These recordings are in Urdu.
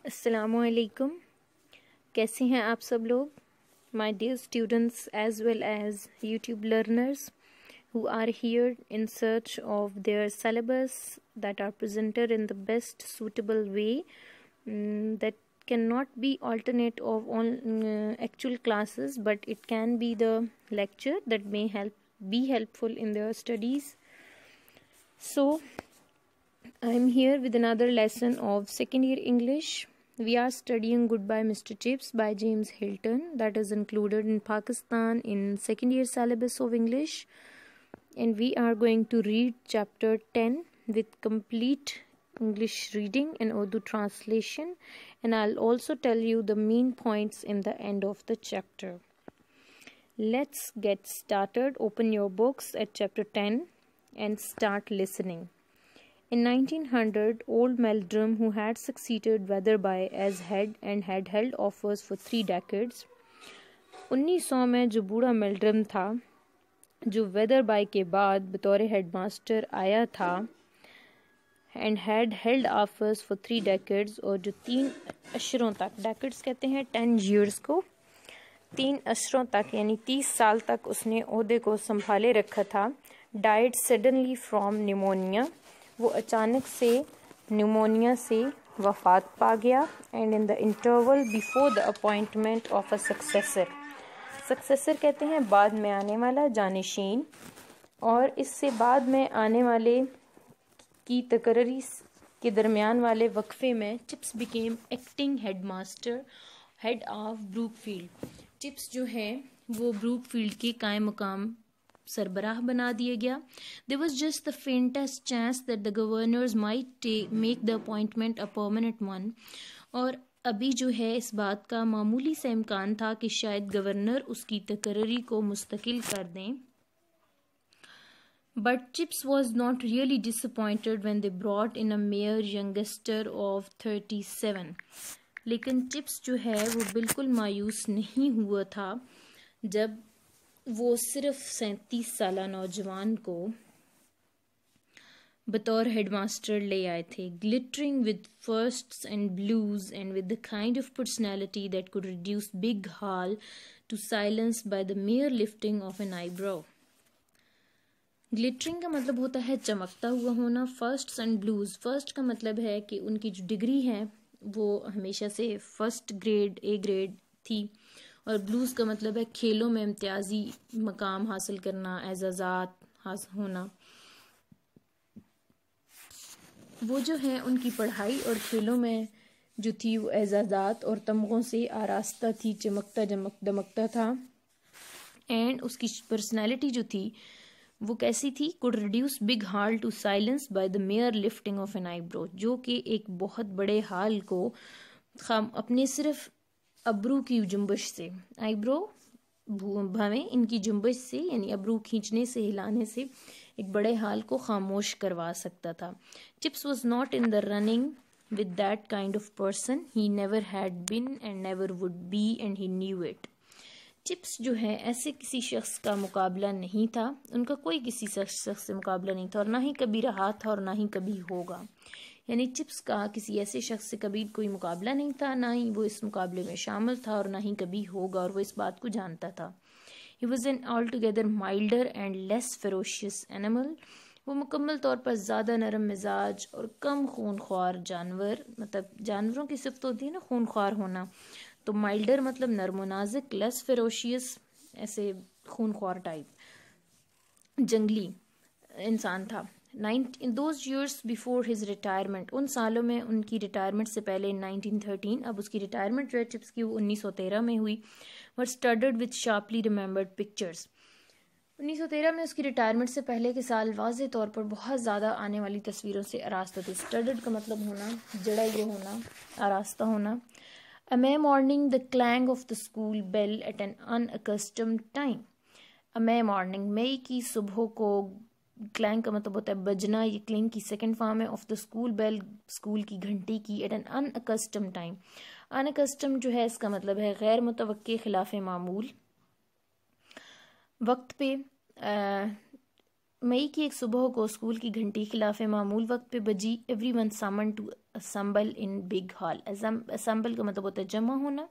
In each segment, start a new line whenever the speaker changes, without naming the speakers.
السلام علیکم. کیسے ہیں آپ سب لوگ؟ My dear students as well as YouTube learners who are here in search of their syllabus that are presented in the best suitable way that cannot be alternate of on actual classes, but it can be the lecture that may be helpful in their studies. So I am here with another lesson of second year English. We are studying Goodbye Mr. Chips by James Hilton, that is included in Pakistan in second year syllabus of English, and we are going to read chapter 10 with complete English reading and Urdu translation, and I'll also tell you the main points in the end of the chapter. Let's get started. Open your books at chapter 10 and start listening. In 1900, old Meldrum, who had succeeded Weatherby as head and had held office for 3 decades, 1900 میں جو بوڑھا میلڈرم تھا جو ویدربائی کے بعد بطور ہیڈ ماسٹر آیا تھا and had held office for 3 decades, اور جو 3 عشروں تک، ڈیکڈز کہتے ہیں 10 years کو، 3 عشروں تک یعنی 30 سال تک اس نے عہدے کو سنبھالے رکھا تھا. died suddenly from pneumonia، وہ اچانک سے نیمونیا سے وفات پا گیا. And in the interval before the appointment of a successor کہتے ہیں بعد میں آنے والا، جانشین، اور اس سے بعد میں آنے والے کی تقرری کے درمیان والے وقفے میں Chips became acting headmaster head of Brookfield. Chips جو ہے وہ بروک فیلڈ کے قائم مقام سربراہ بنا دیا گیا. There was just the faintest chance that the governors might make the appointment a permanent one. اور ابھی جو ہے اس بات کا معمولی سا امکان تھا کہ شاید گورنر اس کی تقرری کو مستقل کر دیں. But Chips was not really disappointed when they brought in a mere youngster of 37. لیکن چپس جو ہے وہ بالکل مایوس نہیں ہوا تھا جب وہ صرف 37 سالہ نوجوان کو بطور ہیڈ ماسٹر لے آئے تھے. Glittering with frosts and blues and with the kind of personality that could reduce big hall to silence by the mere lifting of an eyebrow. Glittering کا مطلب ہوتا ہے چمکتا ہوا ہونا. فرسٹس اینڈ بلوز، فرسٹ کا مطلب ہے کہ ان کی جو ڈگری ہے وہ ہمیشہ سے فرسٹ گریڈ اے گریڈ تھی، اور بلوز کا مطلب ہے کھیلوں میں امتیازی مقام حاصل کرنا، اعزازات حاصل ہونا. وہ جو ہے ان کی پڑھائی اور کھیلوں میں جو تھی وہ اعزازات اور تمغوں سے آراستہ تھی، چمکتا دمکتا تھا. اینڈ اس کی پرسنالٹی جو تھی وہ کیسی تھی؟ could reduce big hall to silence by the mere lifting of an eyebrow، جو کہ ایک بہت بڑے حال کو اپنے صرف ابرو کی جنبش سے، آئی برو بھویں، ان کی جنبش سے یعنی ابرو کھینچنے سے، ہلانے سے ایک بڑے حال کو خاموش کروا سکتا تھا. Chips was not in the running with that kind of person, he never had been and never would be and he knew it. Chips جو ہے ایسے کسی شخص کا مقابلہ نہیں تھا، ان کا کوئی کسی شخص سے مقابلہ نہیں تھا، اور نہ ہی کبھی رہا تھا اور نہ ہی کبھی ہوگا. یعنی چپس کا کسی ایسے شخص سے کبھی کوئی مقابلہ نہیں تھا، نہ ہی وہ اس مقابلے میں شامل تھا اور نہ ہی کبھی ہوگا، اور وہ اس بات کو جانتا تھا. He was an altogether milder and less ferocious animal. وہ مکمل طور پر زیادہ نرم مزاج اور کم خون خوار جانور، مطلب جانوروں کی صفت ہوتی ہے نا خون خوار ہونا، تو مائلڈر مطلب نرم و نازک، لیس فیروشیس ایسے خون خوار ٹائپ جنگلی انسان تھا. In those years before his retirement، ان سالوں میں ان کی ریٹائرمنٹ سے پہلے 1913، اب اس کی ریٹائرمنٹ جو ہے چپس کی وہ 1913 میں ہوئی، were studded with sharply remembered pictures. 1913 میں اس کی ریٹائرمنٹ سے پہلے کے سال واضح طور پر بہت زیادہ آنے والی تصویروں سے آراستہ تھے. studded کا مطلب ہونا، جڑا یہ ہونا، آراستہ ہونا. A May morning the clang of the school bell at an unaccustomed time. A May morning، مئی کی صبح کو، کلینگ کا مطلب ہوتا ہے بجنا، یہ کلینگ کی سیکنڈ فارم ہے، of the school bell, school کی گھنٹی کی، at an unaccustomed time. Unaccustomed جو ہے اس کا مطلب ہے غیر متوقع، خلاف معمول وقت پہ. مئی کی ایک صبح کو اسکول کی گھنٹی خلاف معمول وقت پہ بجی. ایوری ون سامن to assemble in big hall. Assemble کا مطلب ہوتا ہے جمع ہونا.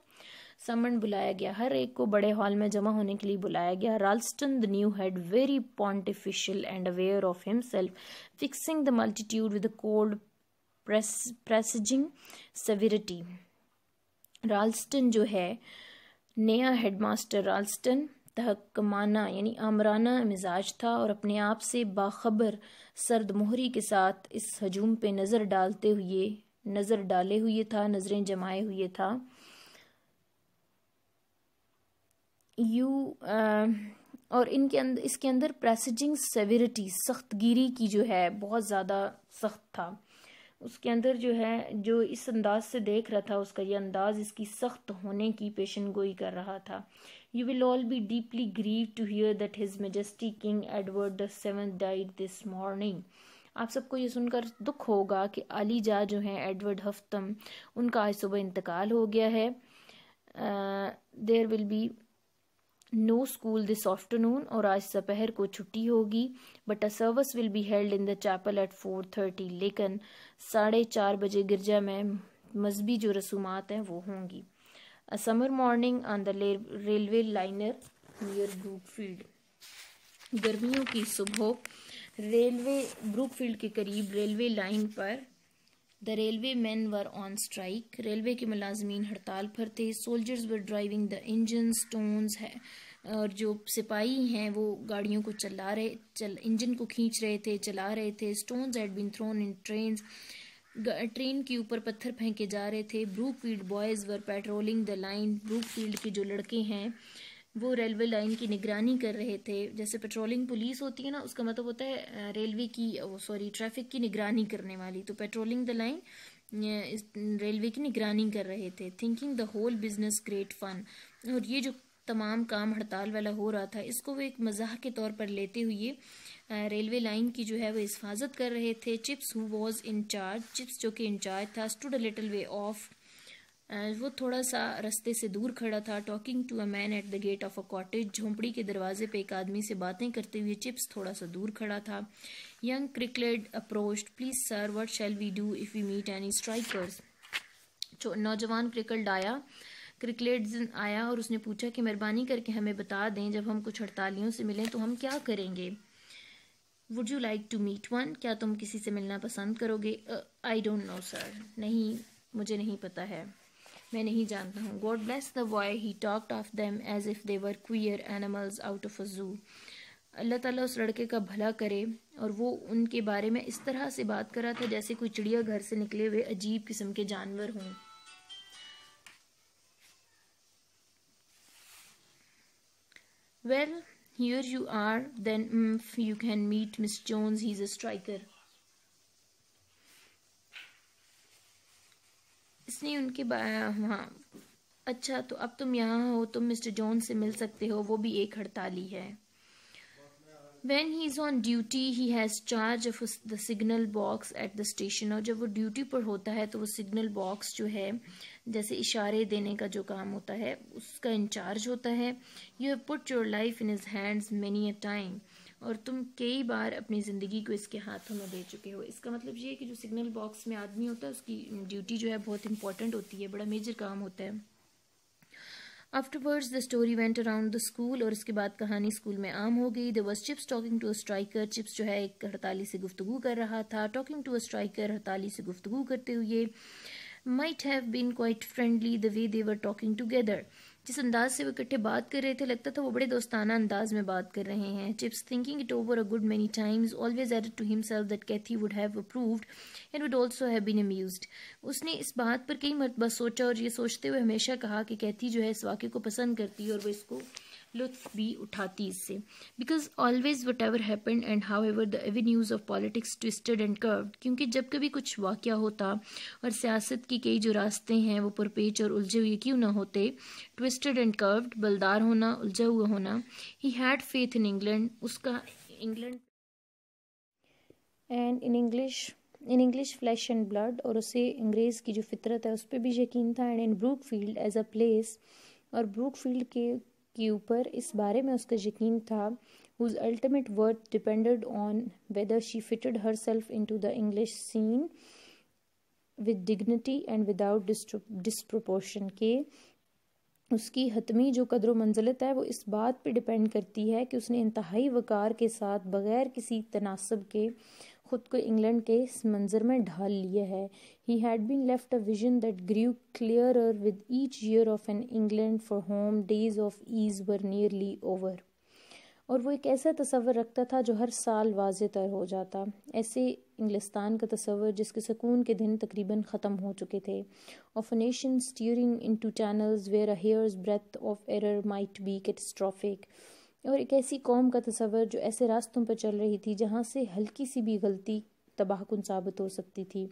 Summoned بلایا گیا, ہر ایک کو بڑے ہال میں جمع ہونے کے لیے بلایا گیا. Ralston the new head, very pontifical and aware of himself, fixing the multitude with a cold presaging severity. رالسٹن جو ہے نیا ہیڈ ماسٹر رالسٹن تحکمانہ یعنی آمرانہ مزاج تھا اور اپنے آپ سے باخبر سرد مہری کے ساتھ اس ہجوم پہ نظر ڈالے ہوئے تھا, نظریں جمائے ہوئے تھا. اور اس کے اندر پریسیجنگ سیویرٹی, سخت گیری کی جو ہے بہت زیادہ سخت تھا. اس کے اندر جو ہے جو اس انداز سے دیکھ رہا تھا, اس کا یہ انداز اس کی سخت ہونے کی پیشن گوئی کر رہا تھا. You will all be deeply grieved to hear that His Majesty King Edward VII died this morning. آپ سب کو یہ سن کر دکھ ہوگا کہ عالی جا جو ہیں ایڈورڈ ہفتم, ان کا آج صبح انتقال ہو گیا ہے. There will be no school this afternoon, اور آج سپہر کو چھٹی ہوگی. But a service will be held in the chapel at 4:30. لیکن 4:30 بجے گرجا میں مذہبی جو رسومات ہیں وہ ہوں گی. A summer morning on the railway liner near Brookfield. گرمیوں کی صبح ریلوے بروکفیلڈ کے قریب railway line per. The railway men were on strike. Railway کے ملازمین ہڑتال پر تھے. Soldiers were driving the engines. Stones ہے اور جو سپاہی ہیں وہ گاڑیوں کو انجن کو کھینچ رہے تھے, چلا رہے تھے. Stones had been thrown in trains. Train کے اوپر پتھر پھینکے جا رہے تھے. Brookfield boys were patrolling the line. بروکفیلڈ کے جو لڑکے ہیں وہ ریلوے لائن کی نگرانی کر رہے تھے. جیسے پیٹرولنگ پولیس ہوتی ہے نا, اس کا مطلب ہوتا ہے ریلوے کی ٹریفک کی نگرانی کرنے والی. تو پیٹرولنگ دا لائن ریلوے کی نگرانی کر رہے تھے. Thinking the whole business great fun. اور یہ جو تمام کام ہڑتال والا ہو رہا تھا اس کو وہ ایک مزاح کے طور پر لیتے ہوئے ریلوے لائن کی جو ہے وہ حفاظت کر رہے تھے. Chips who was in charge, chips جو کہ انچارج تھا, stood a little way off. وہ تھوڑا سا رستے سے دور کھڑا تھا. Talking to a man at the gate of a cottage. جھونپڑی کے دروازے پہ ایک آدمی سے باتیں کرتے ہوئے چپس تھوڑا سا دور کھڑا تھا. ینگ کرکلیڈ approached. Please sir, what shall we do if we meet any strikers. نوجوان کرکلیڈ آیا اور اس نے پوچھا کہ مہربانی کر کے ہمیں بتا دیں جب ہم کچھ ہڑتالیوں سے ملیں تو ہم کیا کریں گے. Would you like to meet one? کیا تم کسی سے ملنا پسند کرو گے. I don't know sir. نہیں, مجھے نہیں پتا ہے, میں نہیں جانتا ہوں. God bless the boy. He talked of them as if they were queer animals out of a zoo. اللہ تعالیٰ اس لڑکے کا بھلا کرے, اور وہ ان کے بارے میں اس طرح سے بات کر رہا تھا جیسے کوئی چڑیا گھر سے نکلے ہوئے عجیب قسم کے جانور ہوں. Well, here you are then. You can meet Miss Jones. He's a striker. اس نے ان کے ہاں اچھا تو اب تم یہاں ہو, تم مسٹر جون سے مل سکتے ہو, وہ بھی ایک ہڑتالی ہے. When he is on duty, he has charge of the signal box at the station. اور جب وہ ڈیوٹی پر ہوتا ہے تو وہ سگنل باکس جو ہے جیسے اشارے دینے کا جو کام ہوتا ہے اس کا انچارج ہوتا ہے. You have put your life in his hands many a time. اور تم کئی بار اپنی زندگی کو اس کے ہاتھوں میں دے چکے ہو. اس کا مطلب یہ ہے کہ جو سگنل باکس میں آدمی ہوتا ہے اس کی ڈیوٹی جو ہے بہت امپورٹنٹ ہوتی ہے, بڑا میجر کام ہوتا ہے. Afterwards the story went around the school. اور اس کے بعد کہانی اسکول میں عام ہو گئی. There was Chips talking to a striker. Chips جو ہے ایک ہڑتالی سے گفتگو کر رہا تھا. Talking to a striker, ہڑتالی سے گفتگو کرتے ہوئے. Might have been quite friendly the way they were talking together. جس انداز سے وہ اکٹھے بات کر رہے تھے لگتا تھا وہ بڑے دوستانہ انداز میں بات کر رہے ہیں. Chips, thinking it over a good many times, always added to himself that Kathy would have approved and would also have been amused. اس نے اس بات پر کئی مرتبہ سوچا اور یہ سوچتے ہوئے ہمیشہ کہا کہ کیتھی جو ہے اس واقعے کو پسند کرتی اور وہ اس کو لطف بھی اٹھاتی اس سے. Because always whatever happened and however the avenues of politics twisted and curved. کیونکہ جب کبھی کچھ واقعہ ہوتا اور سیاست کی کئی جو راستے ہیں وہ پرپیچ اور الجھے ہوئے کیوں نہ ہوتے, twisted and curved, بلدار ہونا, الجھا ہوا ہونا. He had faith in England. اس کا England and in English flesh and blood, اور اسے انگریز کی جو فطرت ہے اس پہ بھی یقین تھا. And in Brookfield as a place, اور بروکفیلڈ کے اوپر اس بارے میں اس کا یقین تھا. whose ultimate worth depended on whether she fitted herself into the English scene. with dignity and without disproportion کہ اس کی حتمی جو قدر و منزلت ہے وہ اس بات پہ ڈیپینڈ کرتی ہے کہ اس نے انتہائی وقار کے ساتھ بغیر کسی تناسب کے خود کو انگلینڈ کے اس منظر میں ڈھال لیا ہے. He had been left a vision that grew clearer with each year of an England for whom days of ease were nearly over. اور وہ ایک ایسا تصور رکھتا تھا جو ہر سال واضح تر ہو جاتا، ایسے انگلستان کا تصور جس کے سکون کے دن تقریباً ختم ہو چکے تھے. Of a nation steering into channels where a hair's breadth of error might be catastrophic. اور ایک ایسی قوم کا تصور جو ایسے راستوں پر چل رہی تھی جہاں سے ہلکی سی بھی غلطی تباہ کن ثابت ہو سکتی تھی.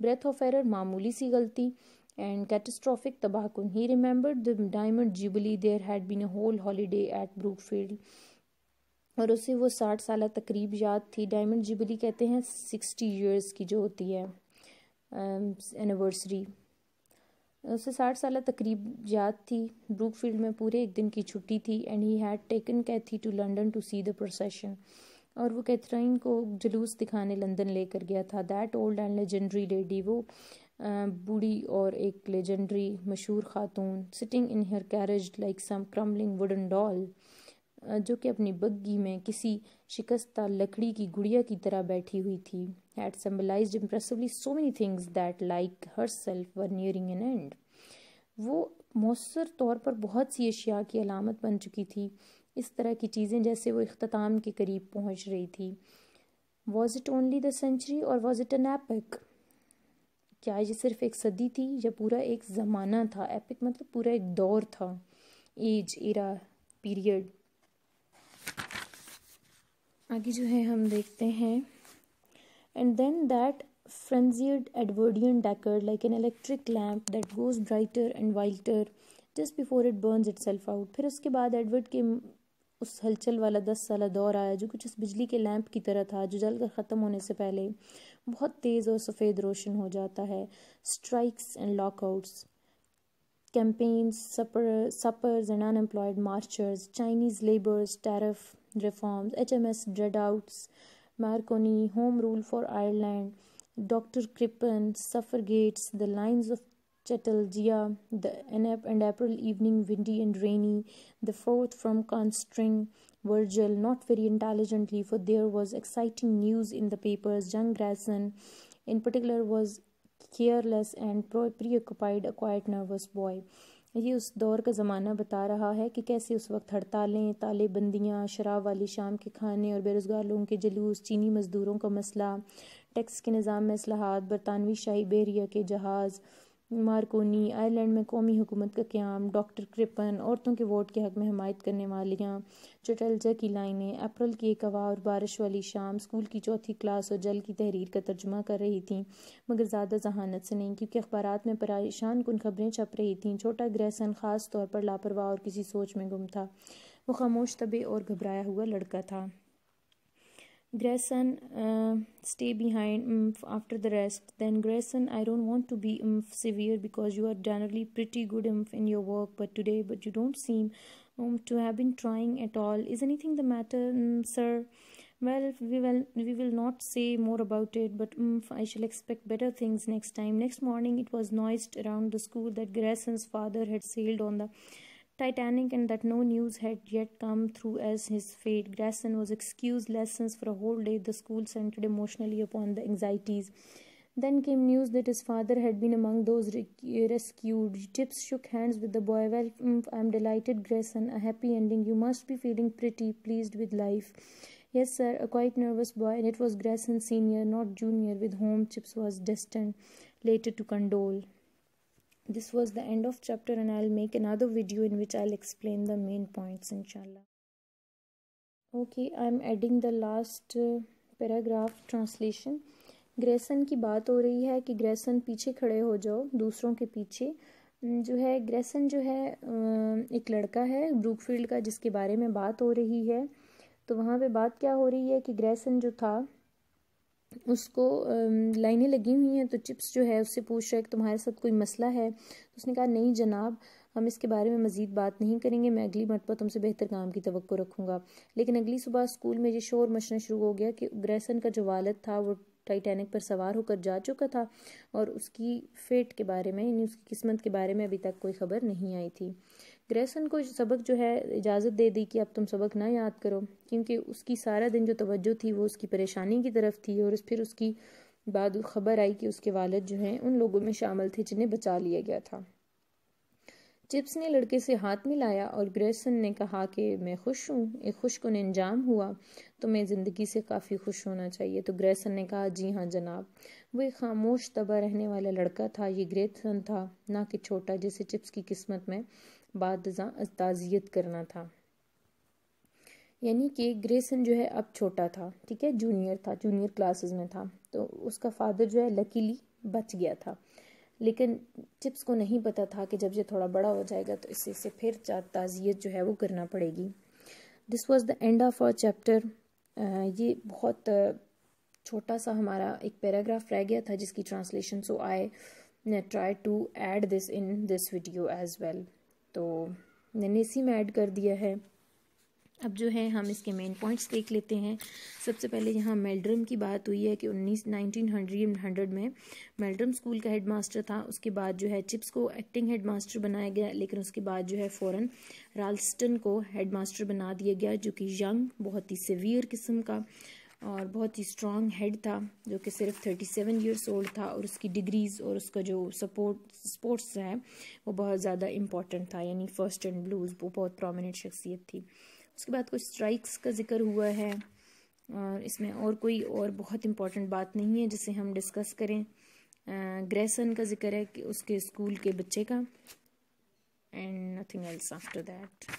breadth of error معمولی سی غلطی and catastrophic تباہ کن. He remembered the Diamond Jubilee. There had been a whole holiday at Brookfield. اور اسے وہ 60 سالہ تقریب یاد تھی. ڈائمنڈ جوبلی کہتے ہیں 60 ایئرس کی جو ہوتی ہے اینیورسری. اسے 60 سالہ تقریب یاد تھی. بروک فیلڈ میں پورے ایک دن کی چھٹی تھی. And he had taken Kathie to London to see the procession. اور وہ کیتھرائن کو جلوس دکھانے لندن لے کر گیا تھا. That old and legendary lady, وہ بوڑھی اور ایک لیجنڈری مشہور خاتون، sitting in her carriage like some crumbling wooden doll, جو کہ اپنی بگی میں کسی شکستہ لکڑی کی گڑیا کی طرح بیٹھی ہوئی تھی. had symbolized impressively so many things that like herself were nearing an end. وہ مؤثر طور پر بہت سی اشیاء کی علامت بن چکی تھی، اس طرح کی چیزیں جیسے وہ اختتام کے قریب پہنچ رہی تھی. was it only the century or was it an epoch؟ کیا یہ صرف ایک صدی تھی یا پورا ایک زمانہ تھا؟ ایپک مطلب پورا ایک دور تھا، ایج، ایرا، پیریڈ. آگے جو ہے ہم دیکھتے ہیں and then that frenzied Edwardian Deckard like an electric lamp that goes brighter and whiter just before it burns itself out. پھر اس کے بعد ایڈورڈ کے اس ہلچل والا 10 سالہ دور آیا جو کچھ اس بجلی کے لیمپ کی طرح تھا جو جل کر ختم ہونے سے پہلے بہت تیز اور سفید روشن ہو جاتا ہے. Strikes and lockouts, campaigns, suppers and unemployed marchers, Chinese labours, tariff reforms, HMS Dreadoughts, Marconi, Home Rule for Ireland, Dr. Crippen, Suffragettes, The Lines of Chetalgia, and April Evening Windy and Rainy, the fourth from Constring Virgil, not very intelligently, for there was exciting news in the papers. Young Grayson in particular was careless and preoccupied, a quiet nervous boy. یہ اس دور کا زمانہ بتا رہا ہے کہ کیسے اس وقت ہڑتالیں، تالے بندیاں، شراب والی شام کے کھانے اور بے روزگار لوگوں کے جلوس، چینی مزدوروں کا مسئلہ، ٹیکس کے نظام میں اصلاحات، برطانوی شاہی بحریہ کے جہاز، مارکونی، آئرلینڈ میں قومی حکومت کا قیام، ڈاکٹر کرپن، عورتوں کے ووٹ کے حق میں حمایت کرنے والیاں، چٹلجا کی لائنیں، اپریل کی ایک ہوا اور بارش والی شام، اسکول کی چوتھی کلاس اور جل کی تحریر کا ترجمہ کر رہی تھیں مگر زیادہ ذہانت سے نہیں کیونکہ اخبارات میں پریشان کن خبریں چھپ رہی تھیں. چھوٹا گریسن خاص طور پر لاپرواہ اور کسی سوچ میں گم تھا. وہ خاموش طبع اور گھبرایا ہوا لڑکا تھا. Grayson, stay behind after the rest. Then Grayson, I don't want to be severe because you are generally pretty good in your work, but you don't seem to have been trying at all. Is anything the matter, sir? Well, we will not say more about it, but I shall expect better things next time. Next morning it was noised around the school that Grayson's father had sailed on the Titanic and that no news had yet come through as his fate. Grayson was excused lessons for a whole day. The school centered emotionally upon the anxieties. Then came news that his father had been among those rescued. Chips shook hands with the boy. Well, I'm delighted, Grayson. A happy ending. You must be feeling pretty pleased with life. Yes, sir. A quite nervous boy, and it was Grayson Senior, not Junior, with whom Chips was destined later to condole. This was the end of chapter, and I'll make another video in which I'll explain the main points, inshallah. Okay, I'm adding the last paragraph translation. Grierson کی بات ہو رہی ہے کہ گریسن پیچھے کھڑے ہو جاؤ، دوسروں کے پیچھے. جو ہے گریسن جو ہے ایک لڑکا ہے بروک فیلڈ کا جس کے بارے میں بات ہو رہی ہے. تو وہاں پہ بات کیا ہو رہی ہے کہ گریسن جو تھا اس کو لائنیں لگی ہوئی ہیں، تو چپس جو ہے اس سے پوچھ رہا ہے کہ تمہارے ساتھ کوئی مسئلہ ہے. تو اس نے کہا نہیں جناب، ہم اس کے بارے میں مزید بات نہیں کریں گے، میں اگلی مرتبہ تم سے بہتر کام کی توقع رکھوں گا. لیکن اگلی صبح اسکول میں یہ شور مچنا شروع ہو گیا کہ گریسن کا جو والد تھا وہ ٹائٹینک پر سوار ہو کر جا چکا تھا اور اس کی فیٹ کے بارے میں یعنی اس کی قسمت کے بارے میں ابھی تک کوئی خبر نہیں آئی تھی۔ گریسن کو سبق جو ہے اجازت دے دی کہ اب تم سبق نہ یاد کرو، کیونکہ اس کی سارا دن جو توجہ تھی وہ اس کی پریشانی کی طرف تھی، اور پھر اس کی بعد خبر آئی کہ اس کے والد جو ہیں ان لوگوں میں شامل تھے جنہیں بچا لیا گیا تھا۔ چپس نے لڑکے سے ہاتھ ملایا اور گریسن نے کہا کہ میں خوش ہوں، ایک خوش کن انجام ہوا، تمہیں زندگی سے کافی خوش ہونا چاہیے۔ تو گریسن نے کہا جی ہاں جناب۔ وہ ایک خاموش طبع رہنے والا لڑکا تھا، یہ گریسن تھا، نہ کہ چھوٹا جیسے چپس کی قسمت میں بعد ازاں تعزیت کرنا تھا۔ یعنی کہ گریسن جو ہے اب چھوٹا تھا، ٹھیک ہے، جونیئر تھا، جونیئر کلاسز میں تھا، تو اس کا فادر جو ہے لکیلی بچ گیا تھا، لیکن چپس کو نہیں پتا تھا کہ جب یہ تھوڑا بڑا ہو جائے گا تو اس سے پھر تعزیت جو ہے وہ کرنا پڑے گی۔ This was the end of our chapter. یہ بہت چھوٹا سا ہمارا ایک پیراگراف رہ گیا تھا جس کی translation, so I try to add this in this video as well, تو میں نے اسی میں ایڈ کر دیا ہے۔ اب جو ہے ہم اس کے مین پوائنٹس دیکھ لیتے ہیں۔ سب سے پہلے یہاں میلڈرم کی بات ہوئی ہے کہ 1900 میں میلڈرم اسکول کا ہیڈ ماسٹر تھا، اس کے بعد جو ہے چپس کو ایکٹنگ ہیڈ ماسٹر بنایا گیا، لیکن اس کے بعد جو ہے فوراً رالسٹن کو ہیڈ ماسٹر بنا دیا گیا، جو کہ ینگ، بہت ہی سیویئر قسم کا اور بہت ہی اسٹرانگ ہیڈ تھا، جو کہ صرف 37 ایئرس اولڈ تھا، اور اس کی ڈگریز اور اس کا جو سپورٹس ہے وہ بہت زیادہ امپورٹنٹ تھا، یعنی فرسٹ اینڈ بلوز وہ بہت پرومیننٹ شخصیت تھی۔ اس کے بعد کچھ اسٹرائکس کا ذکر ہوا ہے، اور اس میں اور کوئی اور بہت امپورٹنٹ بات نہیں ہے جسے ہم ڈسکس کریں۔ گریسن کا ذکر ہے کہ اس کے اسکول کے بچے کا، and nothing else after that.